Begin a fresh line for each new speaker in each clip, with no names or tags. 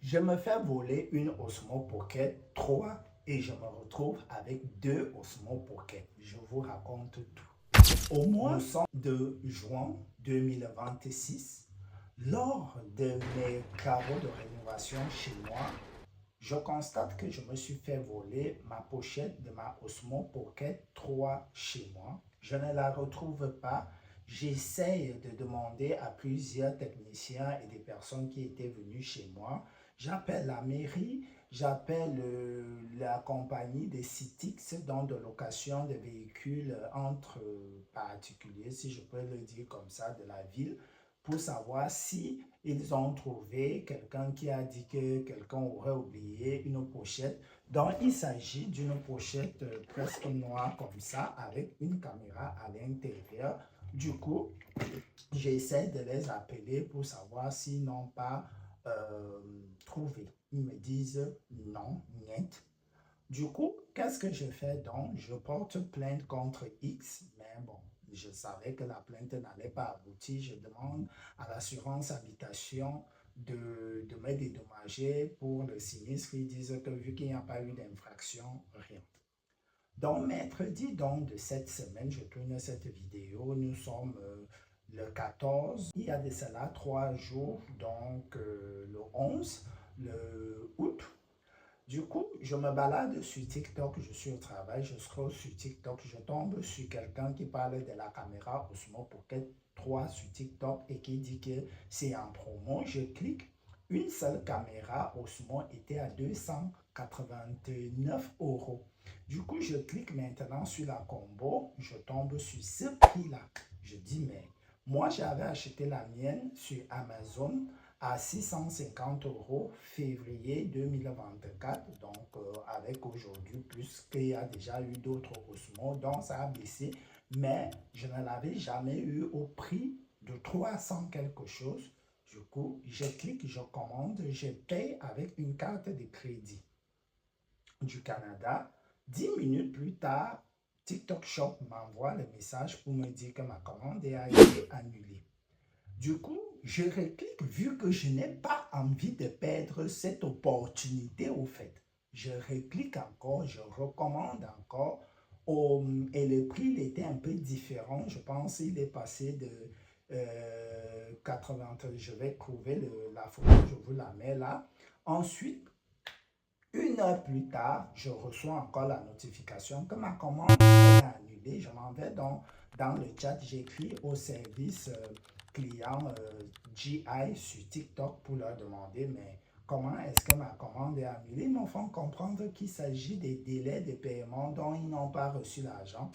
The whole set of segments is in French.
Je me fais voler une Osmo Pocket 3 et je me retrouve avec deux Osmo Pocket. Je vous raconte tout. Au mois de juin 2026, lors de mes travaux de rénovation chez moi, je constate que je me suis fait voler ma pochette de ma Osmo Pocket 3 chez moi. Je ne la retrouve pas. J'essaye de demander à plusieurs techniciens et des personnes qui étaient venues chez moi. J'appelle la mairie, j'appelle la compagnie des Citix, donc de location de véhicules entre particuliers, si je peux le dire comme ça, de la ville, pour savoir si ils ont trouvé quelqu'un qui a dit que quelqu'un aurait oublié une pochette. Donc, il s'agit d'une pochette presque noire comme ça, avec une caméra à l'intérieur. Du coup, j'essaie de les appeler pour savoir s'ils n'ont pas trouvé. Ils me disent non, niet. Du coup, qu'est-ce que je fais donc? Je porte plainte contre X, mais bon, je savais que la plainte n'allait pas aboutir. Je demande à l'assurance habitation de me dédommager pour le sinistre. Ils disent que vu qu'il n'y a pas eu d'infraction, rien. Donc, mercredi donc, de cette semaine, je tourne cette vidéo. Nous sommes le 14. Il y a de cela 3 jours, donc le 11, le août. Du coup, je me balade sur TikTok, je suis au travail, je scrolle sur TikTok, je tombe sur quelqu'un qui parle de la caméra Osmo Pocket 3 sur TikTok et qui dit que c'est en promo. Je clique, une seule caméra Osmo était à 289 euros. Du coup, je clique maintenant sur la combo, je tombe sur ce prix-là. Je dis, mais moi, j'avais acheté la mienne sur Amazon à 650 euros février 2024, donc avec aujourd'hui, puisqu'il y a déjà eu d'autres osmos, donc ça a baissé, mais je ne l'avais jamais eu au prix de 300 quelque chose. Du coup, je clique, je commande, je paye avec une carte de crédit du Canada. 10 minutes plus tard, TikTok Shop m'envoie le message pour me dire que ma commande a été annulée. Du coup, je reclique vu que je n'ai pas envie de perdre cette opportunité au fait. Je reclique encore, je recommande encore et le prix il était un peu différent. Je pense qu'il est passé de 80. Je vais trouver la photo, je vous la mets là. Ensuite, 1 heure plus tard, je reçois encore la notification que ma commande est annulée. Je m'en vais donc dans le chat, j'écris au service client GI sur TikTok pour leur demander, mais comment est-ce que ma commande est annulée? Ils me font comprendre qu'il s'agit des délais de paiement dont ils n'ont pas reçu l'argent.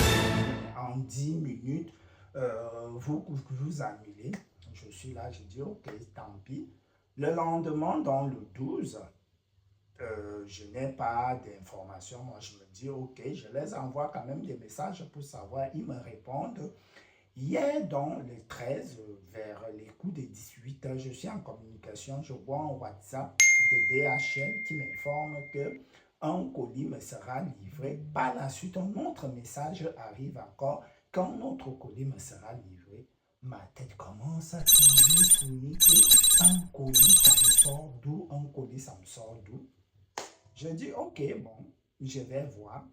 En 10 minutes, vous annulez. Je suis là, je dis ok, tant pis. Le lendemain, dans le 12, je n'ai pas d'informations. Moi, je me dis, ok, je les envoie quand même des messages pour savoir. Ils me répondent. Hier, donc, le 13, vers les coups de 18 heures, je suis en communication. Je vois un WhatsApp de DHL qui m'informe que un colis me sera livré. Par la suite, un autre message arrive encore qu'un autre colis me sera livré. Ma tête commence à tourner. Un colis, ça me sort d'où? Un colis, ça me sort d'où? Je dis, ok, bon, je vais voir.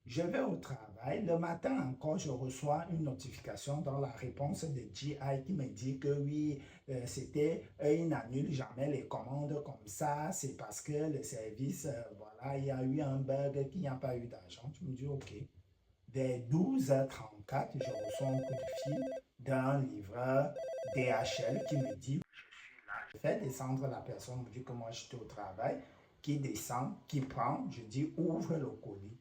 Je vais au travail. Le matin encore, je reçois une notification dans la réponse de GI qui me dit que oui, c'était, ils n'annulent jamais les commandes comme ça. C'est parce que le service, voilà, il y a eu un bug, qu'il n'y a pas eu d'argent. Je me dis, ok. Vers 12h34, je reçois un coup de fil d'un livreur DHL qui me dit, je fais descendre la personne, me dit que moi j'étais au travail, qui descend, qui prend, je dis ouvre le colis.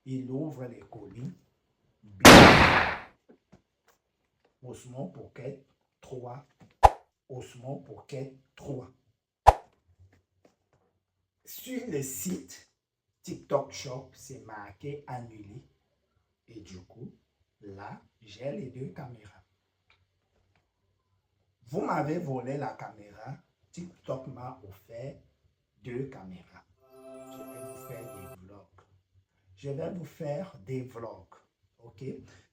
Il ouvre les colis. Osmo Pocket 3. Osmo Pocket 3. Sur le site TikTok Shop, c'est marqué annulé. Et du coup, là, j'ai les deux caméras. Vous m'avez volé la caméra. TikTok m'a offert 2 caméras. Je vais vous faire des vlogs. Je vais vous faire des vlogs. OK?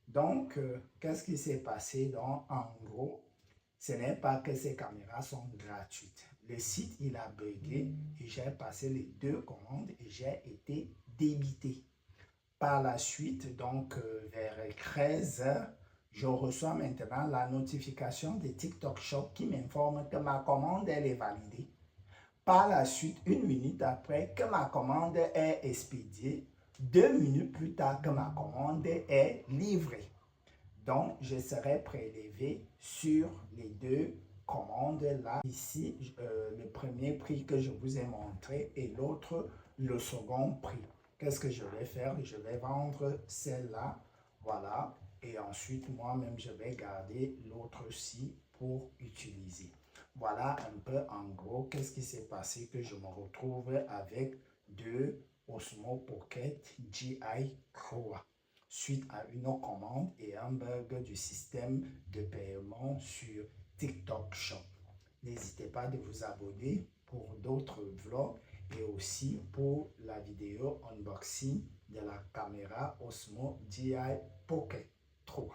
Donc, qu'est-ce qui s'est passé? Donc, en gros, ce n'est pas que ces caméras sont gratuites. le site il a bugué et j'ai passé les 2 commandes et j'ai été débité. Par la suite, donc vers 13 h, je reçois maintenant la notification de TikTok Shop qui m'informe que ma commande elle est validée. Par la suite, 1 minute après, que ma commande est expédiée, 2 minutes plus tard que ma commande est livrée. Donc, je serai prélevé sur les 2 commandes là. Ici, le premier prix que je vous ai montré et l'autre, le second prix. Qu'est-ce que je vais faire? Je vais vendre celle-là, voilà. Et ensuite, moi-même, je vais garder l'autre-ci pour utiliser. Voilà un peu en gros qu'est-ce qui s'est passé que je me retrouve avec 2 Osmo Pocket GI Croa suite à une commande et un bug du système de paiement sur TikTok Shop. N'hésitez pas de vous abonner pour d'autres vlogs et aussi pour la vidéo unboxing de la caméra Osmo GI Pocket 3.